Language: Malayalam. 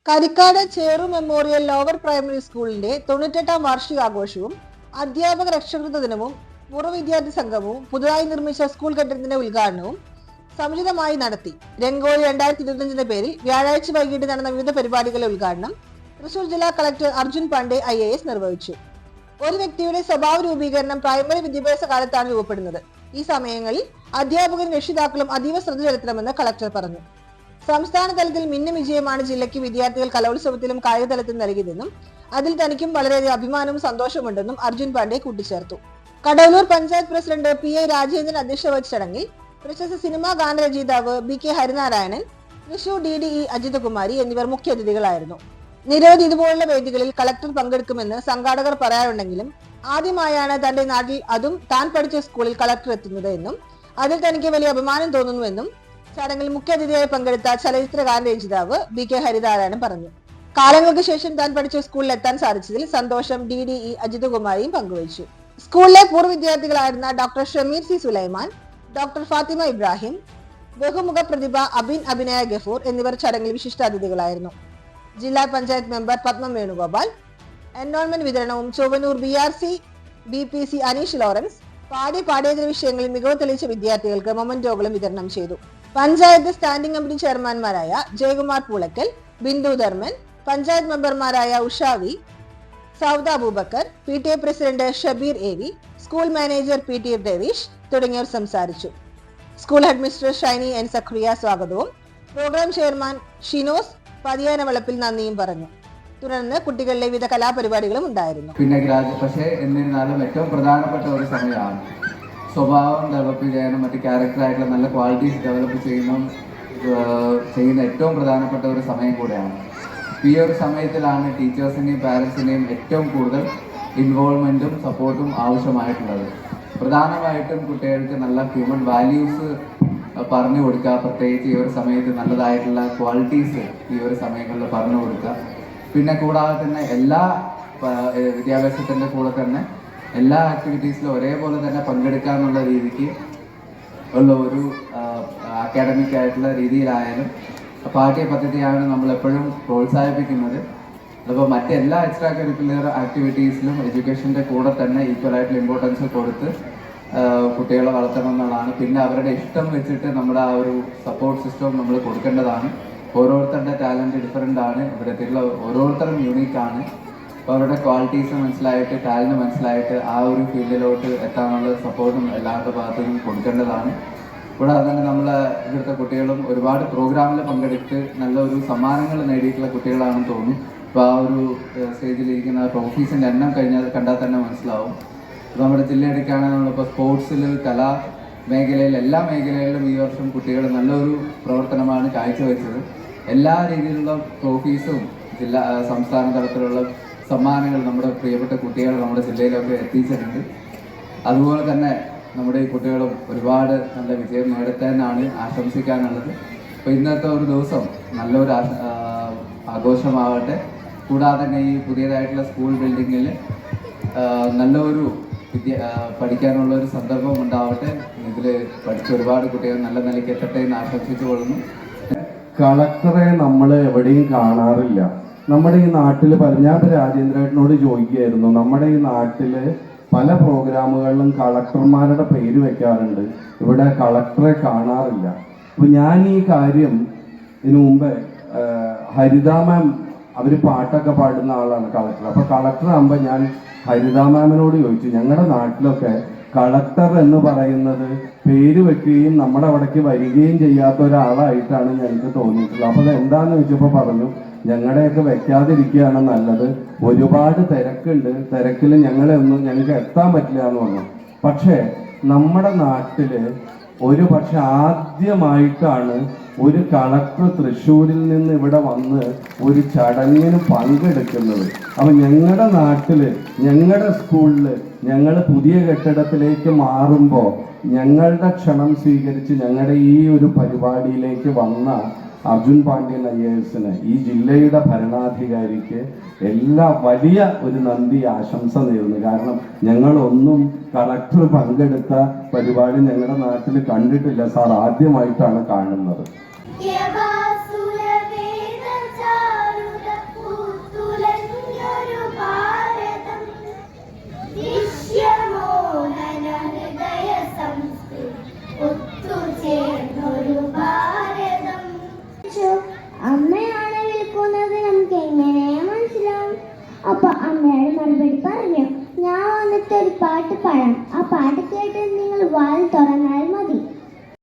കരിക്കാട് ചേറു മെമ്മോറിയൽ ലോവർ പ്രൈമറി സ്കൂളിന്റെ 98ാം വാർഷികാഘോഷവും അധ്യാപക രക്ഷാകൃത ദിനവും പൂർവ്വ വിദ്യാർത്ഥി സംഘവും പുതുതായി നിർമ്മിച്ച സ്കൂൾ കെട്ടിടത്തിന്റെ ഉദ്ഘാടനവും സമുചിതമായി നടത്തി. രംഗോളി 2025 പേരിൽ വ്യാഴാഴ്ച വൈകിട്ട് നടന്ന വിവിധ പരിപാടികളുടെ ഉദ്ഘാടനം തൃശൂർ ജില്ലാ കളക്ടർ അർജുൻ പാണ്ഡെ IAS നിർവഹിച്ചു. ഒരു വ്യക്തിയുടെ സ്വഭാവ രൂപീകരണം പ്രൈമറി വിദ്യാഭ്യാസ കാലത്താണ് രൂപപ്പെടുന്നത്. ഈ സമയങ്ങളിൽ അധ്യാപകരും രക്ഷിതാക്കളും അതീവ ശ്രദ്ധ ചെലുത്തണമെന്ന് കളക്ടർ പറഞ്ഞു. സംസ്ഥാന തലത്തിൽ മിന്നും വിജയമാണ് ജില്ലയ്ക്ക് വിദ്യാർത്ഥികൾ കലോത്സവത്തിലും കായിക തലത്തിലും നൽകിയതെന്നും അതിൽ തനിക്കും വളരെയധികം അഭിമാനവും സന്തോഷമുണ്ടെന്നും അർജുൻ പാണ്ഡെ കൂട്ടിച്ചേർത്തു. കടവലൂർ പഞ്ചായത്ത് പ്രസിഡന്റ് PI രാജേന്ദ്രൻ അധ്യക്ഷത വഹിച്ച ചടങ്ങിൽ പ്രശസ്ത സിനിമാ ഗാനരചയിതാവ് BK ഹരിനാരായണൻ, തൃശൂർ DDE അജിതകുമാരി എന്നിവർ മുഖ്യാതിഥികളായിരുന്നു. നിരവധി ഇതുപോലുള്ള വേദികളിൽ കളക്ടർ പങ്കെടുക്കുമെന്ന് സംഘാടകർ പറയാറുണ്ടെങ്കിലും ആദ്യമായാണ് തന്റെ നാട്ടിൽ, അതും താൻ പഠിച്ച സ്കൂളിൽ കളക്ടർ എത്തുന്നത് എന്നും അതിൽ തനിക്ക് വലിയ അഭിമാനം തോന്നുന്നുവെന്നും ചടങ്ങിൽ മുഖ്യാതിഥിയായി പങ്കെടുത്ത ചലച്ചിത്ര ഗാനരചയിതാവ് BK ഹരിനാരായണൻ പറഞ്ഞു. കാലങ്ങൾക്ക് ശേഷം താൻ പഠിച്ച സ്കൂളിൽ എത്താൻ സാധിച്ചതിൽ സന്തോഷം DDE അജിതകുമാരിയും പങ്കുവച്ചു. സ്കൂളിലെ പൂർവ്വ വിദ്യാർത്ഥികളായിരുന്ന doctor Shameer C Sulaiman, doctor Fathima Ibrahim, ബഹുമുഖ പ്രതിഭ അഭിനയ ഗഫൂർ എന്നിവർ ചടങ്ങിൽ വിശിഷ്ടാതിഥികളായിരുന്നു. ജില്ലാ പഞ്ചായത്ത് മെമ്പർ പത്മം വേണുഗോപാൽ എൻറോൾമെന്റ് വിതരണവും Chovvannur BRC BPC Aneesh Lawrence പാഠ്യേതര വിഷയങ്ങളിൽ മികവ് തെളിയിച്ച വിദ്യാർത്ഥികൾക്ക് മൊമന്റോകളും വിതരണം ചെയ്തു. പഞ്ചായത്ത് സ്റ്റാൻഡിംഗ് കമ്മിറ്റി ചെയർമാൻമാരായ ജയകുമാർ പൂളക്കൽ, ബിന്ദു ധർമ്മൻ, പഞ്ചായത്ത് മെമ്പർമാരായ Ushavi, Sauda Abubakar, PTA president Shabeer AV, school manager PT Raveesh തുടങ്ങിയവർ സംസാരിച്ചു. School headmistress Shiny N Sakhariya സ്വാഗതവും പ്രോഗ്രാം ചെയർമാൻ ഷിനോസ് പതിയാനവളപ്പിൽ നന്ദിയും പറഞ്ഞു. തുടർന്ന് കുട്ടികളിലെ വിവിധ കലാപരിപാടികളും ഉണ്ടായിരുന്നു. പിന്നെ പക്ഷേ എന്നിരുന്നാലും ഏറ്റവും പ്രധാനപ്പെട്ട ഒരു സമയമാണ് സ്വഭാവം ഡെവലപ്പ് ചെയ്യാനും മറ്റ് ക്യാരക്ടറായിട്ടുള്ള നല്ല ക്വാളിറ്റീസ് ഡെവലപ്പ് ചെയ്യുന്ന ഏറ്റവും പ്രധാനപ്പെട്ട ഒരു സമയം കൂടെയാണ്. ഈ ഒരു സമയത്തിലാണ് ടീച്ചേഴ്സിൻ്റെയും പാരൻസിൻ്റെയും ഏറ്റവും കൂടുതൽ ഇൻവോൾവ്മെൻറ്റും സപ്പോർട്ടും ആവശ്യമായിട്ടുള്ളത്. പ്രധാനമായിട്ടും കുട്ടികൾക്ക് നല്ല ഹ്യൂമൻ വാല്യൂസ് പറഞ്ഞു കൊടുക്കുക, പ്രത്യേകിച്ച് ഈ ഒരു സമയത്ത് നല്ലതായിട്ടുള്ള ക്വാളിറ്റീസ് ഈ ഒരു സമയങ്ങളിൽ പറഞ്ഞു കൊടുക്കുക. പിന്നെ കൂടാതെ തന്നെ എല്ലാ വിദ്യാഭ്യാസത്തിൻ്റെ കൂടെ തന്നെ എല്ലാ ആക്ടിവിറ്റീസിലും ഒരേപോലെ തന്നെ പങ്കെടുക്കുക എന്നുള്ള രീതിക്ക് ഉള്ള ഒരു അക്കാഡമിക് ആയിട്ടുള്ള രീതിയിലായാലും പാഠ്യപദ്ധതിയാണ് നമ്മളെപ്പോഴും പ്രോത്സാഹിപ്പിക്കുന്നത്. അപ്പോൾ മറ്റെല്ലാ എക്സ്ട്രാ കരിക്കുലർ ആക്ടിവിറ്റീസിലും എഡ്യൂക്കേഷൻ്റെ കൂടെ തന്നെ ഈക്വലായിട്ടുള്ള ഇമ്പോർട്ടൻസ് കൊടുത്ത് കുട്ടികളെ വളർത്തണം എന്നുള്ളതാണ്. പിന്നെ അവരുടെ ഇഷ്ടം വെച്ചിട്ട് നമ്മുടെ ആ ഒരു സപ്പോർട്ട് സിസ്റ്റം നമ്മൾ കൊടുക്കേണ്ടതാണ്. ഓരോരുത്തരുടെ ടാലൻറ്റ് ഡിഫറെൻ്റ് ആണ്, ഇവിടത്തേക്കുള്ള ഓരോരുത്തരും യുണീക്കാണ്. അപ്പോൾ അവരുടെ ക്വാളിറ്റീസ് മനസ്സിലായിട്ട് ടാലൻറ്റ് മനസ്സിലായിട്ട് ആ ഒരു ഫീൽഡിലോട്ട് എത്താനുള്ള സപ്പോർട്ടും എല്ലാവരുടെ ഭാഗത്തു നിന്നും കൊടുക്കേണ്ടതാണ്. കൂടാതെ തന്നെ നമ്മൾ ഇവിടുത്തെ കുട്ടികളും ഒരുപാട് പ്രോഗ്രാമിൽ പങ്കെടുത്ത് നല്ലൊരു സമ്മാനങ്ങൾ നേടിയിട്ടുള്ള കുട്ടികളാണെന്ന് തോന്നുന്നു. അപ്പോൾ ആ ഒരു സ്റ്റേജിലിരിക്കുന്ന ട്രോഫീസിൻ്റെ എണ്ണം കണ്ടാൽ തന്നെ മനസ്സിലാവും. അപ്പോൾ നമ്മുടെ ജില്ലയെടുക്കുകയാണെങ്കിൽ നമ്മളിപ്പോൾ സ്പോർട്സിൽ, കലാ മേഖലയിൽ, എല്ലാ മേഖലകളിലും ഈ വർഷം കുട്ടികൾ നല്ലൊരു പ്രവർത്തനമാണ് കാഴ്ചവെച്ചത്. എല്ലാ രീതിയിലുള്ള ട്രോഫീസും സംസ്ഥാന തലത്തിലുള്ള സമ്മാനങ്ങൾ നമ്മുടെ പ്രിയപ്പെട്ട കുട്ടികൾ നമ്മുടെ ജില്ലയിലൊക്കെ എത്തിച്ചിട്ടുണ്ട്. അതുപോലെ തന്നെ നമ്മുടെ ഈ കുട്ടികളും ഒരുപാട് നല്ല വിജയം നേടട്ടെന്നാണ് ആശംസിക്കാനുള്ളത്. അപ്പോൾ ഇന്നത്തെ ഒരു ദിവസം നല്ലൊരു ആഘോഷമാവട്ടെ. കൂടാതെ തന്നെ ഈ പുതിയതായിട്ടുള്ള സ്കൂൾ ബിൽഡിങ്ങിൽ നല്ലൊരു പഠിക്കാനുള്ള ഒരു സന്ദർഭം ഉണ്ടാവട്ടെ. ഇതിൽ പഠിച്ച ഒരുപാട് കുട്ടികൾ നല്ല നിലയ്ക്ക് എത്തട്ടെ എന്ന് ആശംസിച്ചു കൊള്ളുന്നു. കളക്ടറെ നമ്മൾ എവിടെയും കാണാറില്ല. നമ്മുടെ ഈ നാട്ടിൽ ഞാൻ രാജേന്ദ്രേട്ടനോട് ചോദിക്കുകയായിരുന്നു, നമ്മുടെ ഈ നാട്ടിൽ പല പ്രോഗ്രാമുകളിലും കളക്ടർമാരുടെ പേര് വെക്കാറുണ്ട്, ഇവിടെ കളക്ടറെ കാണാറില്ല. അപ്പോൾ ഞാൻ ഈ കാര്യം ഇതിനു മുമ്പ് ഹരിത മാം അവർ പാട്ടൊക്കെ പാടുന്ന ആളാണ് കളക്ടർ. അപ്പോൾ കളക്ടർ ആകുമ്പോൾ ഞാൻ ഹരിത മാമിനോട് ചോദിച്ചു, ഞങ്ങളുടെ നാട്ടിലൊക്കെ കളക്ടർ എന്ന് പറയുന്നത് പേര് വെക്കുകയും നമ്മുടെ അവിടേക്ക് വരികയും ചെയ്യാത്ത ഒരാളായിട്ടാണ് ഞങ്ങൾക്ക് തോന്നിയിട്ടുള്ളത്. അപ്പോൾ അത് എന്താണെന്ന് ചോദിച്ചപ്പോൾ പറഞ്ഞു, ഞങ്ങളുടെയൊക്കെ വെക്കാതിരിക്കുകയാണ് നല്ലത്, ഒരുപാട് തിരക്കുണ്ട്, തിരക്കിൽ ഞങ്ങൾക്ക് എത്താൻ പറ്റില്ല എന്ന് പറഞ്ഞു. പക്ഷേ നമ്മുടെ നാട്ടിൽ ഒരു പക്ഷെ ആദ്യമായിട്ടാണ് ഒരു കളക്ടർ തൃശ്ശൂരിൽ നിന്ന് ഇവിടെ വന്ന് ഒരു ചടങ്ങിന് പങ്കെടുക്കുന്നത്. അപ്പം ഞങ്ങളുടെ നാട്ടിൽ, ഞങ്ങളുടെ സ്കൂളിൽ ഞങ്ങൾ പുതിയ കെട്ടിടത്തിലേക്ക് മാറുമ്പോൾ ഞങ്ങളുടെ ക്ഷണം സ്വീകരിച്ച് ഞങ്ങളുടെ ഈ ഒരു പരിപാടിയിലേക്ക് വന്ന അർജുൻ പാണ്ഡ്യൻ IASന്, ഈ ജില്ലയുടെ ഭരണാധികാരിക്ക് എല്ലാ വലിയ ഒരു നന്ദി, ആശംസ നേരുന്നു. കാരണം ഞങ്ങളൊന്നും കളക്ടർ പങ്കെടുത്ത പരിപാടി ഞങ്ങളുടെ നാട്ടിൽ കണ്ടിട്ടില്ല സാർ, ആദ്യമായിട്ടാണ് കാണുന്നത്. അപ്പൊ അമ്മയുടെ മറുപടി പറഞ്ഞു, ഞാൻ വന്നിട്ട് ഒരു പാട്ട് പാടാം. ആ പാട്ട് കേട്ട് നിങ്ങൾ വാൽ തുറന്നാൽ